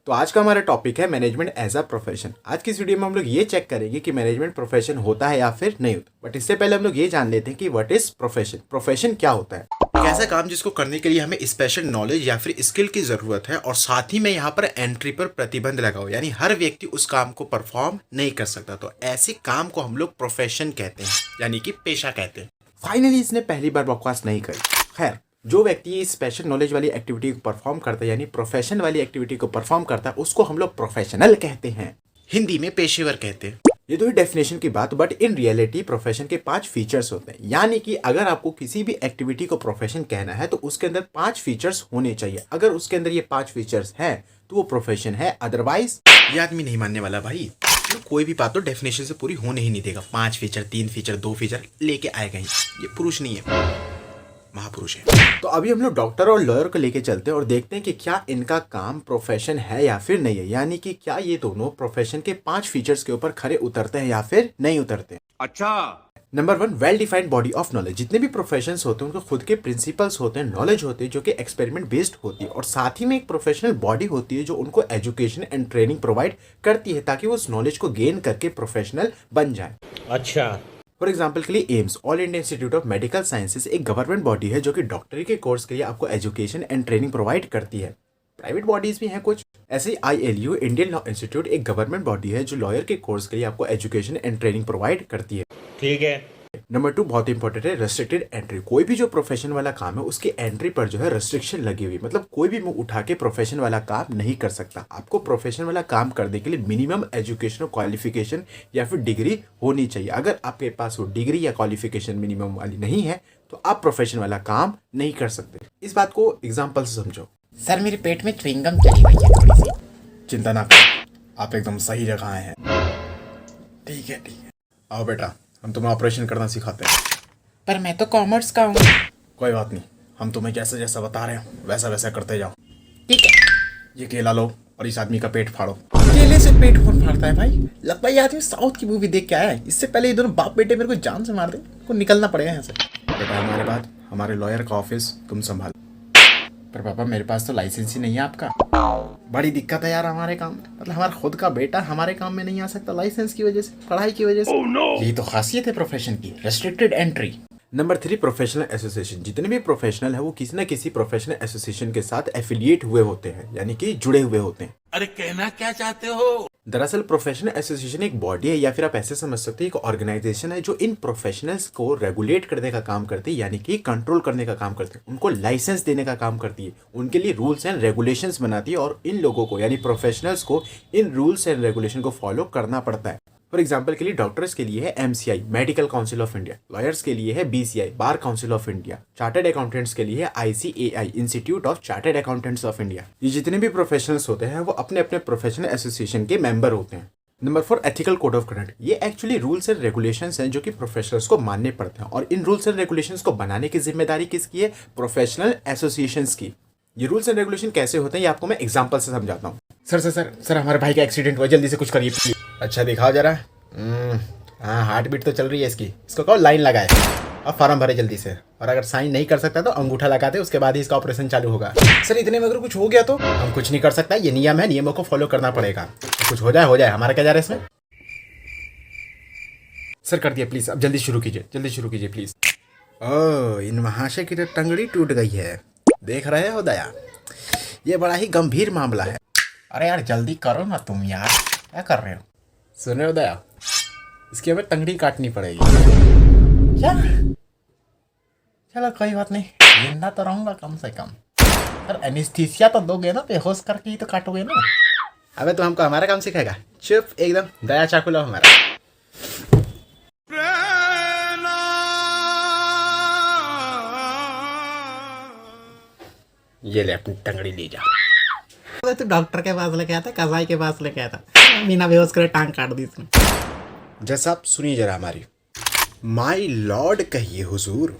तो आज का हमारा टॉपिक है मैनेजमेंट एज अ प्रोफेशन। आज की इस वीडियो में हम लोग ये चेक करेंगे कि मैनेजमेंट प्रोफेशन होता है या फिर नहीं होता। बट इससे पहले हम लोग ये जान लेते हैं कि व्हाट इज प्रोफेशन। प्रोफेशन क्या होता है? एक ऐसा काम जिसको करने के लिए हमें स्पेशल नॉलेज या फिर स्किल की जरूरत है और साथ ही में यहाँ पर एंट्री पर प्रतिबंध लगा हो, यानी हर व्यक्ति उस काम को परफॉर्म नहीं कर सकता। तो ऐसे काम को हम लोग प्रोफेशन कहते हैं, यानी कि पेशा कहते हैं। फाइनली इसने पहली बार बकवास नहीं करी। खैर, जो व्यक्ति स्पेशल नॉलेज वाली एक्टिविटी को परफॉर्म करता है, यानी प्रोफेशन वाली एक्टिविटी को परफॉर्म करता है, उसको हम लोग प्रोफेशनल कहते हैं, हिंदी में पेशेवर कहते हैं। ये तो ही डेफिनेशन की बात, बट इन रियलिटी प्रोफेशन के 5 फीचर्स होते हैं। यानी कि अगर आपको किसी भी एक्टिविटी को प्रोफेशन कहना है तो उसके अंदर 5 फीचर्स होने चाहिए। अगर उसके अंदर ये 5 फीचर्स हैं तो वो प्रोफेशन है, अदरवाइज ये आदमी नहीं मानने वाला भाई। तो कोई भी बात तो डेफिनेशन से पूरी होने ही नहीं देगा। 5 फीचर, 3 फीचर, 2 फीचर लेके आएगा ही। ये पुरुष नहीं है, महापुरुष है। तो अभी हम लोग डॉक्टर और लॉयर को लेके चलते हैं और देखते हैं कि क्या इनका काम प्रोफेशन है या फिर नहीं है, यानी कि क्या ये दोनों प्रोफेशन के 5 फीचर्स के ऊपर खरे उतरते हैं या फिर नहीं उतरते। अच्छा। Number 1, well defined body of knowledge. जितने भी प्रोफेशंस होते हैं उनके खुद के प्रिंसिपल्स होते हैं, नॉलेज होती है जो कि एक्सपेरिमेंट बेस्ड होती है, और साथ ही में एक प्रोफेशनल बॉडी होती है जो उनको एजुकेशन एंड ट्रेनिंग प्रोवाइड करती है ताकि वो उस नॉलेज को गेन करके प्रोफेशनल बन जाए। अच्छा। फॉर एग्जाम्पल के लिए AIIMS, all India institute of medical sciences, एक गवर्नमेंट बॉडी है जो कि डॉक्टरी के कोर्स के लिए आपको एजुकेशन एंड ट्रेनिंग प्रोवाइड करती है। प्राइवेट बॉडीज भी हैं कुछ, ऐसे ही ILU, इंडियन लॉ इंस्टीट्यूट, एक गवर्नमेंट बॉडी है जो लॉयर के कोर्स के लिए आपको एजुकेशन एंड ट्रेनिंग प्रोवाइड करती है। ठीक है। नंबर 2 बहुत इंपॉर्टेंट है, रेस्ट्रिक्टेड एंट्री। कोई भी जो प्रोफेशन वाला काम है उसकी एंट्री पर जो है रेस्ट्रिक्शन लगी हुई, मतलब कोई भी मुंह उठा के प्रोफेशन वाला काम नहीं कर सकता। आपको प्रोफेशन वाला काम करने के लिए मिनिमम एजुकेशनल क्वालिफिकेशन या फिर डिग्री होनी चाहिए। अगर आपके पास वो डिग्री या क्वालिफिकेशन मिनिमम वाली नहीं है तो आप प्रोफेशन वाला काम नहीं कर सकते। इस बात को एग्जाम्पल से समझो। सर मेरे पेट में च्युइंगम चली गई है थोड़ी सी। चिंता ना करो, आप एकदम सही जगह आए हैं। ठीक है, आओ बेटा, हम तुम्हें ऑपरेशन करना सिखाते हैं। पर मैं तो कॉमर्स का हूँ। कोई बात नहीं, हम तुम्हें जैसा जैसा बता रहे हैं वैसा वैसा करते जाओ। ठीक है। ये केला लो और इस आदमी का पेट फाड़ो। केले से पेट कौन फाड़ता है भाई? लगता है ये आदमी साउथ की मूवी देख के आया है। इससे पहले ये दोनों बाप बेटे मेरे को जान से मार दे, को निकलना पड़ेगा यहाँ से। बेटा हमारे बाद हमारे लॉयर का ऑफिस तुम संभाल। पर पापा मेरे पास तो लाइसेंस ही नहीं है आपका। बड़ी दिक्कत है यार हमारे काम में, मतलब हमारा खुद का बेटा हमारे काम में नहीं आ सकता लाइसेंस की वजह से, पढ़ाई की वजह से। यही तो खासियत है प्रोफेशन की, restricted entry. Number 3, professional association. जितने भी प्रोफेशनल है वो किसी न किसी प्रोफेशनल एसोसिएशन के साथ एफिलिएट हुए होते हैं, यानी कि जुड़े हुए होते हैं। अरे कहना क्या चाहते हो? दरअसल प्रोफेशनल एसोसिएशन एक बॉडी है, या फिर आप ऐसे समझ सकते हैं एक ऑर्गेनाइजेशन है जो इन प्रोफेशनल्स को रेगुलेट करने का काम करती है, यानी कि कंट्रोल करने का काम करती है, उनको लाइसेंस देने का काम करती है, उनके लिए रूल्स एंड रेगुलेशंस बनाती है, और इन लोगों को यानी प्रोफेशनल्स को इन रूल्स एंड रेगुलेशन को फॉलो करना पड़ता है। फॉर एग्जाम्पल के लिए डॉक्टर्स के लिए है MCI, medical council of India, lawyers के लिए है BCI, bar council of India, chartered accountants के लिए है ICAI, institute of chartered accountants of India. ये जितने भी प्रोफेशनल्स होते हैं वो अपने अपने प्रोफेशनल एसोसिएशन के मेंबर होते हैं। Number 4, ethical code of conduct. ये एक्चुअली रूल्स एंड रेगुलेशंस हैं जो कि प्रोफेशनल्स को मानने पड़ते हैं, और इन रूल्स एंड रेगुलेशंस को बनाने की जिम्मेदारी किसकी है? प्रोफेशनल एसोसिएशंस की। ये रूल्स एंड रेगुलेशन कैसे होते हैं ये आपको मैं एग्जांपल से समझाता हूँ। सर हमारे भाई का एक्सीडेंट हुआ, जल्दी से कुछ करिए प्लीज। अच्छा दिखाओ जरा। हाँ, हार्ट बीट तो चल रही है इसकी। इसको कहो लाइन लगाए, अब फॉर्म भरे जल्दी से, और अगर साइन नहीं कर सकता तो अंगूठा लगाते, उसके बाद ही इसका ऑपरेशन चालू होगा। सर इतने में अगर कुछ हो गया तो? हम कुछ नहीं कर सकता, ये नियम है, नियमों को फॉलो करना पड़ेगा। तो कुछ हो जाए, हमारा क्या जा रहा है इसमें। सर कर दिया प्लीज, अब जल्दी शुरू कीजिए प्लीज। ओह, इन महाशय की तो टंगड़ी टूट गई है। देख रहे हो दया, ये बड़ा ही गंभीर मामला है। अरे यार जल्दी करो ना तुम यार, क्या कर रहे हो? सुन रहे हो दया, इसकी हमें टंगड़ी काटनी पड़ेगी। क्या? चलो कोई बात नहीं, जिंदा तो रहूंगा कम से कम। सर एनेस्थीसिया तो दोगे ना, बेहोश करके ही तो काटोगे ना। अबे तो हमको हमारा काम सिखाएगा? चुप एकदम। दया चाकू लो हमारा। ये ले अपनी टंगड़ी ले जा। तू डॉक्टर के पास लेके आता, कसाई के पास लेके आता, बिना बेहोश करे टांग काट दी इसने। जैसा आप सुनिए जरा हमारी। माई लॉर्ड कहिए हुजूर।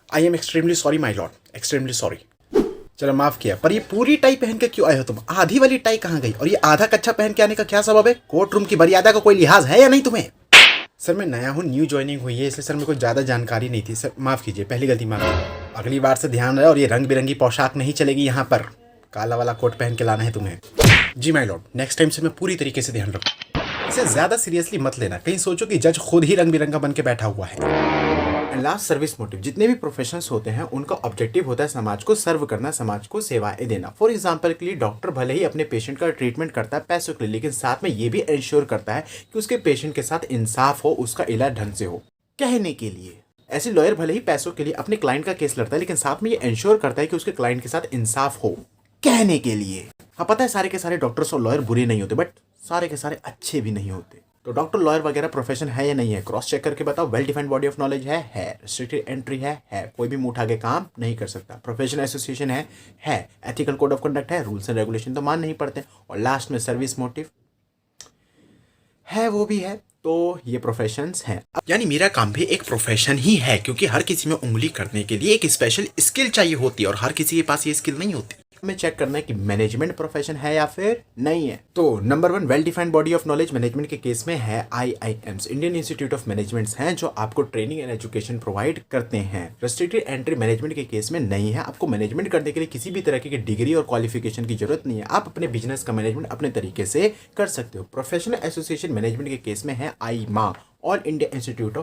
I am extremely sorry my lord, extremely sorry. चलो माफ किया, पर ये पूरी टाई पहन के क्यों आए हो तुम? आधी वाली टाई कहाँ गई? और ये आधा कच्चा पहन के आने का क्या सबब है? कोर्ट रूम की मर्यादा का कोई लिहाज है या नहीं तुम्हें? सर मैं नया हूँ, न्यू ज्वाइनिंग हुई है, इसलिए सर मेरे को ज़्यादा जानकारी नहीं थी। सर माफ़ कीजिए, पहली गलती माफ कीजिए। अगली बार से ध्यान रहे, और ये रंग बिरंगी पोशाक नहीं चलेगी यहाँ पर। काला वाला कोट पहन के लाना है तुम्हें। जी माय लॉर्ड, नेक्स्ट टाइम से मैं पूरी तरीके से ध्यान रखूँ। इसे ज्यादा सीरियसली मत लेना, कहीं सोचो कि जज खुद ही रंग बिरंगा बन के बैठा हुआ है। Last service motive. जितने भी प्रोफेशंस होते हैं उनका ऑब्जेक्टिव होता है समाज को सर्व करना, समाज को सेवाएं देना। फॉर एग्जांपल के लिए डॉक्टर भले ही अपने पेशेंट का ट्रीटमेंट करता है पैसों के लिए, लेकिन साथ में ये भी इंश्योर करता है कि उसके पेशेंट के साथ इंसाफ हो, उसका इलाज ढंग से हो। कहने के लिए ऐसे लॉयर भले ही पैसों के लिए अपने क्लाइंट का केस लड़ता है, लेकिन साथ में ये इंश्योर करता है कि उसके क्लाइंट के साथ इंसाफ हो। कहने के लिए हाँ, पता है सारे के सारे डॉक्टर्स और लॉयर बुरे नहीं होते, बट सारे के सारे अच्छे भी नहीं होते। तो डॉक्टर लॉयर वगैरह प्रोफेशन है या नहीं है, क्रॉस चेक करके बताओ। Well defined body of knowledge है, रिस्ट्रिक्टेड एंट्री है, कोई भी मुंह उठा के काम नहीं कर सकता। प्रोफेशनल एसोसिएशन है, एथिकल कोड ऑफ कंडक्ट है, रूल्स एंड रेगुलेशन तो मान नहीं पड़ते, और लास्ट में सर्विस मोटिव है, वो भी है। तो ये प्रोफेशंस हैं। यानी मेरा काम भी एक प्रोफेशन ही है, क्योंकि हर किसी में उंगली करने के लिए एक स्पेशल स्किल चाहिए होती है और हर किसी के पास ये स्किल नहीं होती। हमें चेक करना है कि मैनेजमेंट प्रोफेशन है या फिर नहीं है। तो number 1, well defined body of knowledge management के केस में है IIMs, Indian institute of managements हैं, जो आपको ट्रेनिंग एंड एजुकेशन प्रोवाइड करते हैं। रेस्ट्रिक्टेड एंट्री मैनेजमेंट के केस में नहीं है, आपको मैनेजमेंट करने के लिए किसी भी तरह की डिग्री और क्वालिफिकेशन की जरूरत नहीं है, आप अपने बिजनेस का मैनेजमेंट अपने तरीके से कर सकते हो। प्रोफेशनल एसोसिएशन मैनेजमेंट के केस में है IMA, all India institute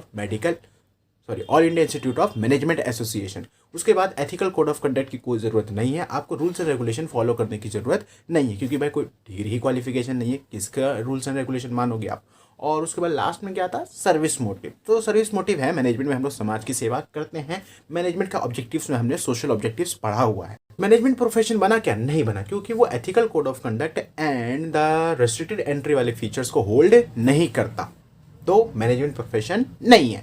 of management association. उसके बाद एथिकल कोड ऑफ कंडक्ट की कोई ज़रूरत नहीं है, आपको रूल्स एंड रेगुलेशन फॉलो करने की ज़रूरत नहीं है, क्योंकि भाई कोई डिग्री ही क्वालिफिकेशन नहीं है, किसका रूल्स एंड रेगुलेशन मानोगे आप। और उसके बाद लास्ट में क्या था, सर्विस मोटिव। तो सर्विस मोटिव है, मैनेजमेंट में हम लोग समाज की सेवा करते हैं। मैनेजमेंट का ऑब्जेक्टिव्स में हमने सोशल ऑब्जेक्टिव्स पढ़ा हुआ है। मैनेजमेंट प्रोफेशन बना क्या, नहीं बना, क्योंकि वो ethical code of conduct and the restricted entry वाले फीचर्स को होल्ड नहीं करता, तो मैनेजमेंट प्रोफेशन नहीं है।